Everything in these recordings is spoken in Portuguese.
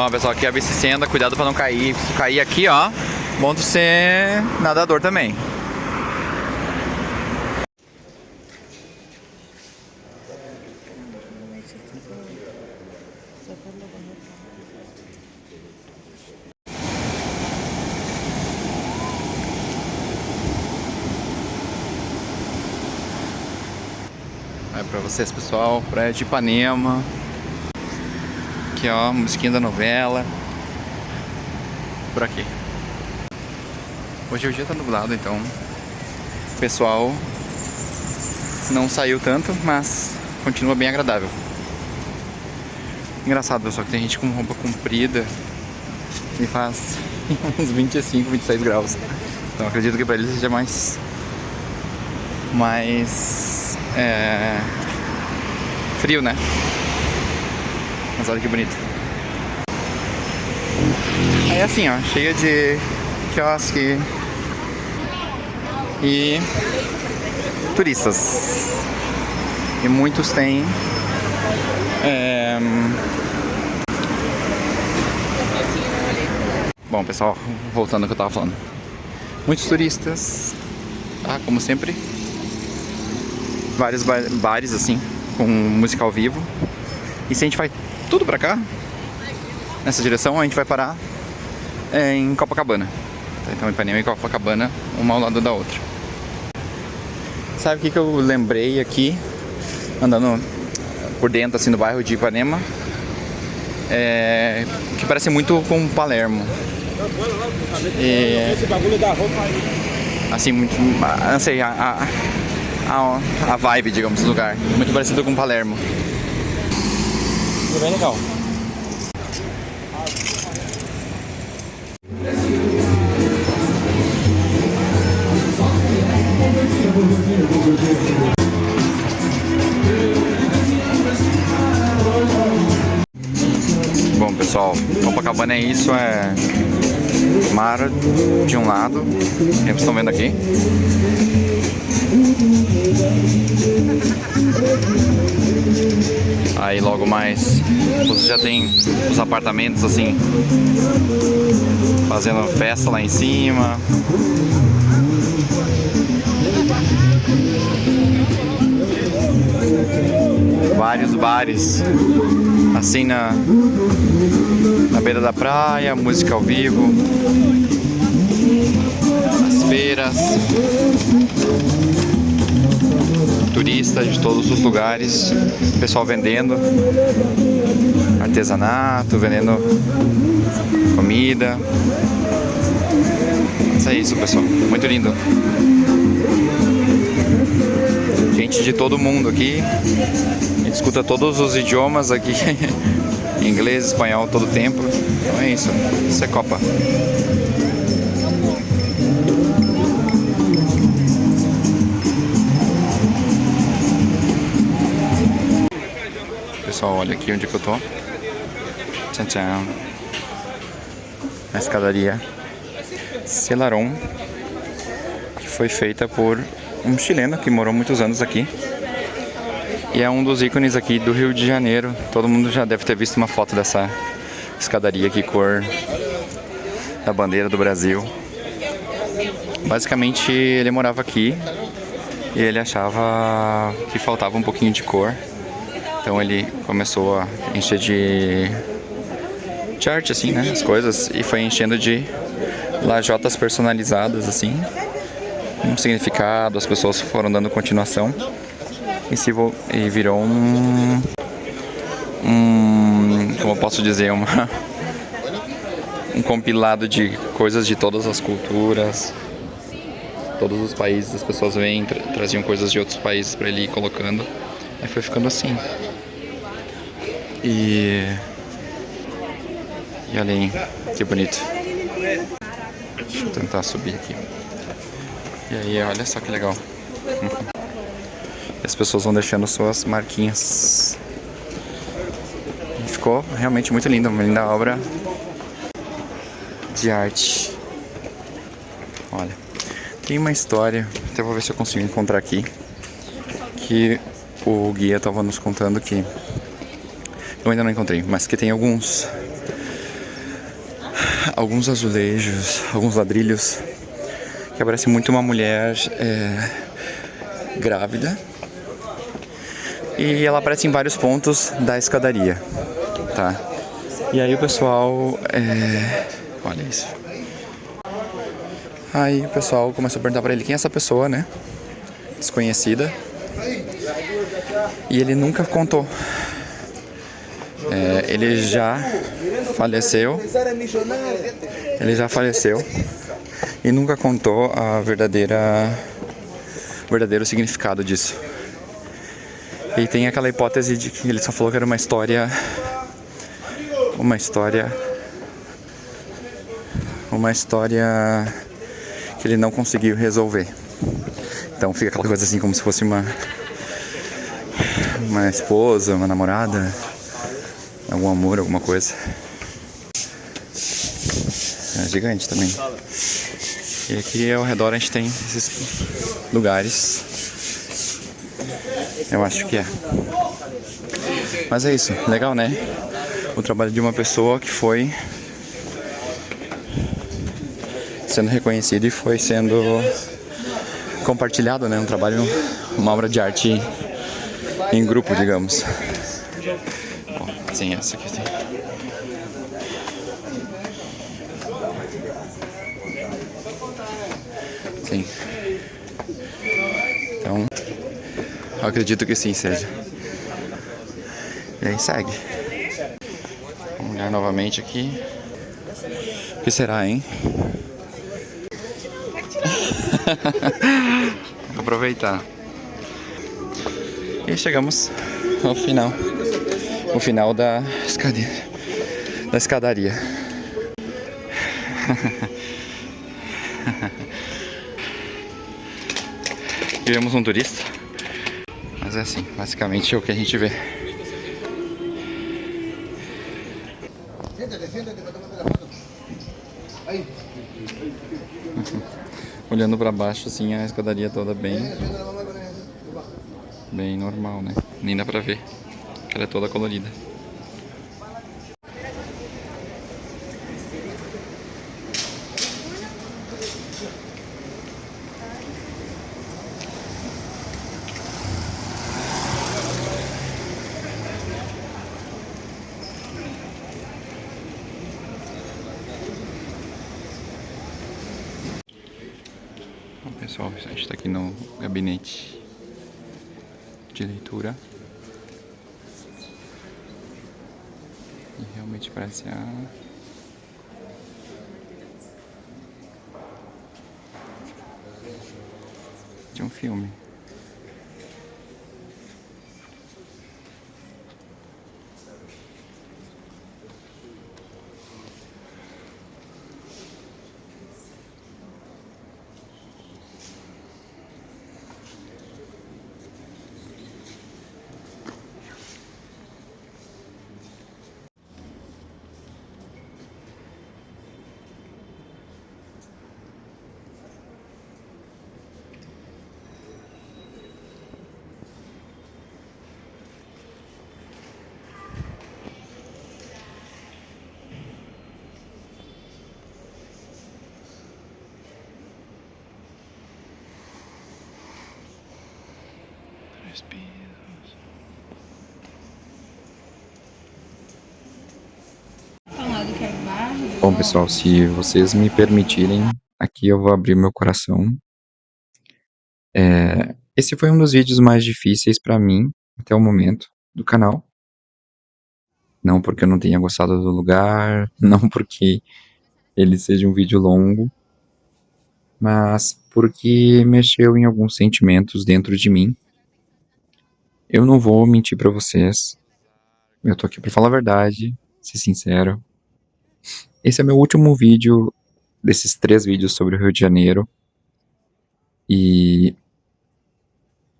Ó, pessoal, aqui é a bicicenda, cuidado pra não cair. Se cair aqui, ó, bom de ser nadador também. É pra vocês, pessoal, Praia de Ipanema. Aqui, ó, musiquinha da novela. Por aqui. Hoje o dia tá nublado, então o pessoal não saiu tanto, mas continua bem agradável. Engraçado, pessoal, que tem gente com roupa comprida e faz uns 25, 26 graus. Então acredito que pra eles seja mais frio, né? Mas olha que bonito. Aí assim, ó, cheia de quiosque e turistas. E muitos têm Bom, pessoal, voltando ao que eu tava falando. Muitos turistas, tá? Como sempre. Vários bares assim, com música ao vivo. E se a gente vai tudo pra cá, nessa direção, a gente vai parar em Copacabana. Então Ipanema e Copacabana, uma ao lado da outra. Sabe o que eu lembrei aqui, andando por dentro assim do bairro de Ipanema? Que parece muito com Palermo. Esse bagulho da roupa aí. Assim, muito, não sei, a vibe, digamos, do lugar. Muito parecido com Palermo. É bem legal. Bom, pessoal, Copacabana é isso, é mar de um lado, que vocês estão vendo aqui. Aí logo mais você já tem os apartamentos assim, fazendo festa lá em cima. Vários bares assim na beira da praia, música ao vivo, as feiras, turistas de todos os lugares, pessoal vendendo artesanato, vendendo comida. Mas é isso, pessoal, muito lindo. Gente de todo mundo aqui, a gente escuta todos os idiomas aqui, inglês, espanhol, todo o tempo. Então é isso é Copa. Pessoal, olha aqui onde que eu tô. Tchau, tchau. A escadaria Selarón, que foi feita por um chileno que morou muitos anos aqui. E é um dos ícones aqui do Rio de Janeiro. Todo mundo já deve ter visto uma foto dessa escadaria aqui, cor da bandeira do Brasil. Basicamente ele morava aqui e ele achava que faltava um pouquinho de cor. Então ele começou a encher de arte, assim, né, as coisas, e foi enchendo de lajotas personalizadas, assim, um significado, as pessoas foram dando continuação e virou como eu posso dizer, um compilado de coisas de todas as culturas, todos os países. As pessoas vêm, traziam coisas de outros países para ele ir colocando, aí foi ficando assim. E olha aí, que bonito. Deixa eu tentar subir aqui. E aí, olha só que legal. As pessoas vão deixando suas marquinhas. E ficou realmente muito lindo, uma linda obra de arte. Olha, tem uma história, até vou ver se eu consigo encontrar aqui, que o guia estava nos contando, que eu ainda não encontrei, mas que tem alguns alguns azulejos, alguns ladrilhos, que parece muito uma mulher grávida. E ela aparece em vários pontos da escadaria, tá? E aí o pessoal... olha isso. Aí o pessoal começou a perguntar pra ele quem é essa pessoa, né? Desconhecida. E ele nunca contou. Ele já faleceu. Ele já faleceu. E nunca contou o verdadeiro significado disso. E tem aquela hipótese de que ele só falou que era uma história que ele não conseguiu resolver. Então fica aquela coisa assim como se fosse uma esposa, uma namorada, algum amor, alguma coisa. É gigante também. E aqui ao redor a gente tem esses lugares. Eu acho que é. Mas é isso, legal, né? O trabalho de uma pessoa que foi sendo reconhecido e foi sendo compartilhado, né? Um trabalho, uma obra de arte em grupo, digamos. Bom, sim, essa aqui tem. Sim. Então, eu acredito que sim seja. E aí segue. Vamos olhar novamente aqui. O que será, hein? Vou aproveitar. E chegamos ao final. O final da escadaria. Vivemos um turista. Mas é assim, basicamente é o que a gente vê. Olhando pra baixo, assim, a escadaria toda bem normal, né? Nem dá pra ver que ela é toda colorida. Bom, pessoal, a gente tá aqui no gabinete de leitura. E realmente parece de um filme. Bom, pessoal, se vocês me permitirem, aqui eu vou abrir meu coração. Esse foi um dos vídeos mais difíceis pra mim até o momento do canal. Não porque eu não tenha gostado do lugar, não porque ele seja um vídeo longo, mas porque mexeu em alguns sentimentos dentro de mim. Eu não vou mentir pra vocês. Eu tô aqui pra falar a verdade, ser sincero. Esse é meu último vídeo desses 3 vídeos sobre o Rio de Janeiro. E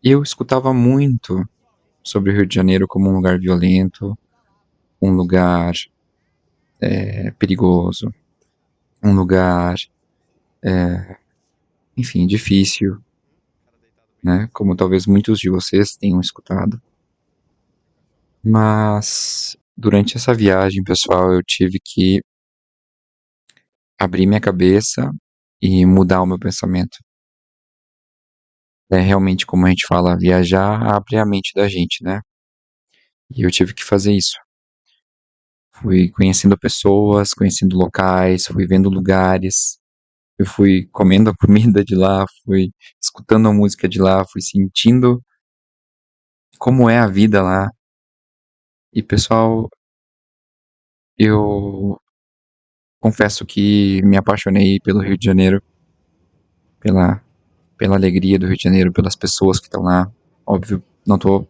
eu escutava muito sobre o Rio de Janeiro como um lugar violento, um lugar perigoso, um lugar, enfim, difícil, né? Como talvez muitos de vocês tenham escutado. Mas durante essa viagem, pessoal, eu tive que abrir minha cabeça e mudar o meu pensamento. É realmente como a gente fala, viajar abre a mente da gente, né? E eu tive que fazer isso. Fui conhecendo pessoas, conhecendo locais, fui vendo lugares. Eu fui comendo a comida de lá, fui escutando a música de lá, fui sentindo como é a vida lá. E pessoal, eu confesso que me apaixonei pelo Rio de Janeiro, pela, pela alegria do Rio de Janeiro, pelas pessoas que estão lá. Óbvio, não tô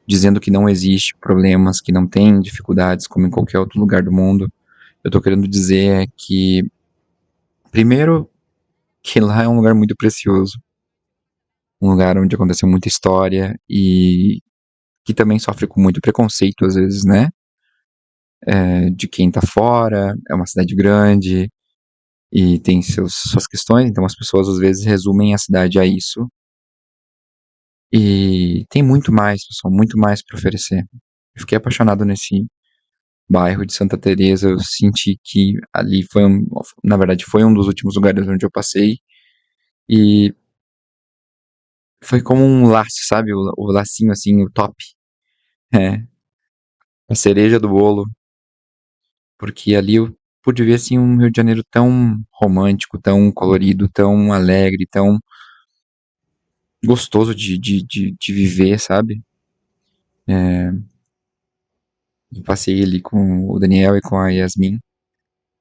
dizendo que não existe problemas, que não tem dificuldades como em qualquer outro lugar do mundo. Eu tô querendo dizer é que, primeiro, que lá é um lugar muito precioso, um lugar onde aconteceu muita história e que também sofre com muito preconceito às vezes, né? De quem tá fora, é uma cidade grande e tem suas questões, então as pessoas às vezes resumem a cidade a isso. E tem muito mais, pessoal, muito mais para oferecer. Eu fiquei apaixonado nesse bairro de Santa Teresa, eu senti que ali foi na verdade foi um dos últimos lugares onde eu passei e foi como um laço, sabe? O lacinho assim, o top. É, a cereja do bolo, porque ali eu pude ver assim um Rio de Janeiro tão romântico, tão colorido, tão alegre, tão gostoso de viver, sabe? Eu passei ali com o Daniel e com a Yasmin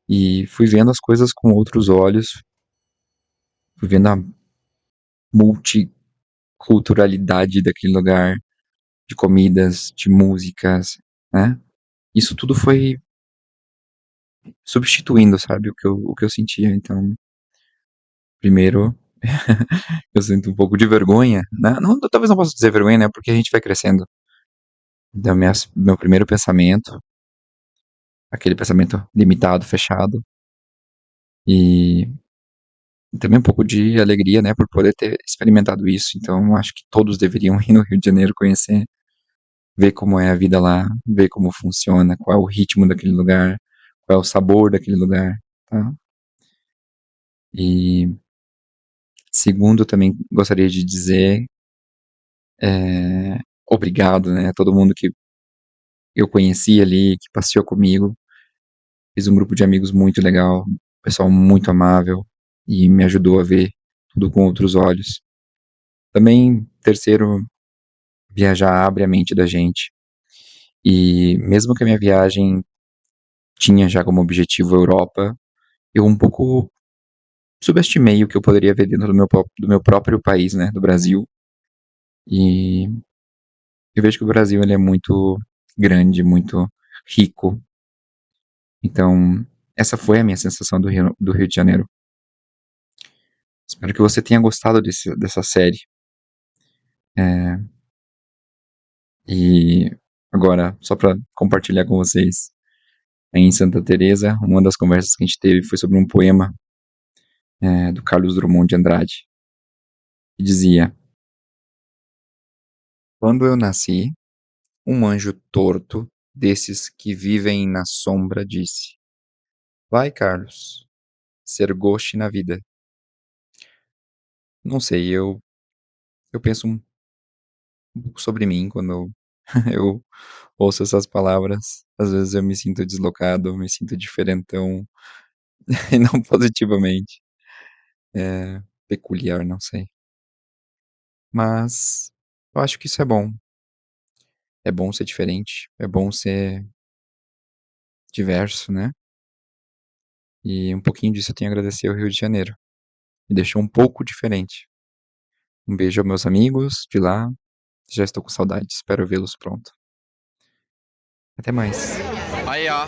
e fui vendo as coisas com outros olhos, fui vendo a multiculturalidade daquele lugar, de comidas, de músicas, né? Isso tudo foi substituindo, sabe, o que eu sentia. Então, primeiro, eu sinto um pouco de vergonha, né? Não, talvez não possa dizer vergonha, né? Porque a gente vai crescendo. Então, meu primeiro pensamento, aquele pensamento limitado, fechado, e também um pouco de alegria, né, por poder ter experimentado isso. Então, acho que todos deveriam ir no Rio de Janeiro conhecer, ver como é a vida lá, ver como funciona, qual é o ritmo daquele lugar, qual é o sabor daquele lugar, tá? E segundo, também gostaria de dizer obrigado, né, a todo mundo que eu conheci ali, que passeou comigo. Fiz um grupo de amigos muito legal, pessoal muito amável e me ajudou a ver tudo com outros olhos. Também, terceiro, viajar abre a mente da gente. E mesmo que a minha viagem tinha já como objetivo a Europa, eu um pouco subestimei o que eu poderia ver dentro do meu próprio país, né, do Brasil. E eu vejo que o Brasil ele é muito grande, muito rico. Então, essa foi a minha sensação do Rio de Janeiro. Espero que você tenha gostado dessa série. É, e agora, só para compartilhar com vocês, aí em Santa Teresa, uma das conversas que a gente teve foi sobre um poema do Carlos Drummond de Andrade, que dizia: quando eu nasci, um anjo torto, desses que vivem na sombra, disse: vai, Carlos, ser goste na vida. Não sei, eu penso um pouco sobre mim quando eu ouço essas palavras. Às vezes eu me sinto deslocado, me sinto diferentão, e não positivamente. Peculiar, não sei. Mas eu acho que isso é bom. É bom ser diferente, é bom ser diverso, né? E um pouquinho disso eu tenho a agradecer ao Rio de Janeiro. Me deixou um pouco diferente. Um beijo aos meus amigos de lá. Já estou com saudade, espero vê-los pronto. Até mais. Aí, ó.